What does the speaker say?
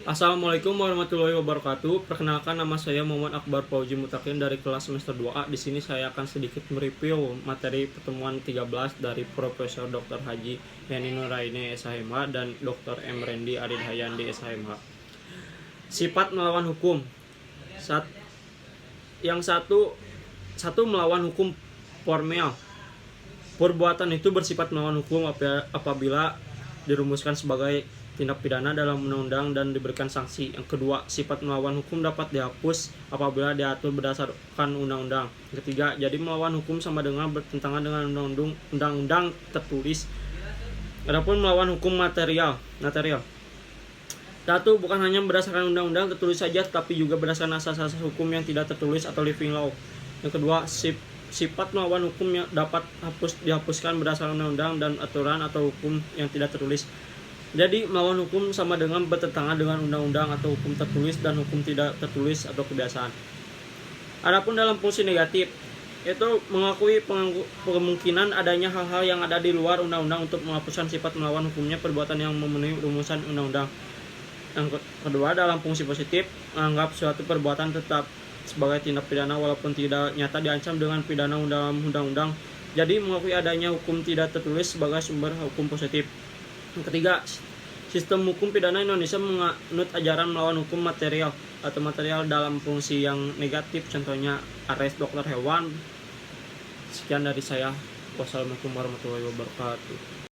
Assalamualaikum warahmatullahi wabarakatuh. Perkenalkan, nama saya Muhammad Akbar Fauzi Mutakin dari kelas semester 2A. Di sini saya akan sedikit mereview materi pertemuan 13 dari Profesor Dr. Haji Yani Nuraini SHMH dan Dr. M. Rendi Arid Hayandi SHMH. Sifat melawan hukum. Yang satu melawan hukum formel. Perbuatan itu bersifat melawan hukum apabila dirumuskan sebagai tindak pidana dalam undang-undang dan diberikan sanksi. Yang kedua, sifat melawan hukum dapat dihapus apabila diatur berdasarkan undang-undang. Yang ketiga, jadi melawan hukum sama dengan bertentangan dengan undang-undang tertulis. Adapun melawan hukum material. Satu, bukan hanya berdasarkan undang-undang tertulis saja, tetapi juga berdasarkan asas-asas hukum yang tidak tertulis atau living law. Yang kedua, sifat melawan hukum yang dapat dihapuskan berdasarkan undang-undang dan aturan atau hukum yang tidak tertulis. Jadi melawan hukum sama dengan bertentangan dengan undang-undang atau hukum tertulis dan hukum tidak tertulis atau kebiasaan. Adapun dalam fungsi negatif, itu mengakui kemungkinan adanya hal-hal yang ada di luar undang-undang untuk menghapuskan sifat melawan hukumnya perbuatan yang memenuhi rumusan undang-undang. Yang kedua, dalam fungsi positif, menganggap suatu perbuatan tetap sebagai tindak pidana walaupun tidak nyata diancam dengan pidana dalam undang-undang. Jadi mengakui adanya hukum tidak tertulis sebagai sumber hukum positif. Yang ketiga, sistem hukum pidana Indonesia menganut ajaran melawan hukum material atau material dalam fungsi yang negatif, contohnya arest dokter hewan. Sekian dari saya. Wassalamualaikum warahmatullahi wabarakatuh.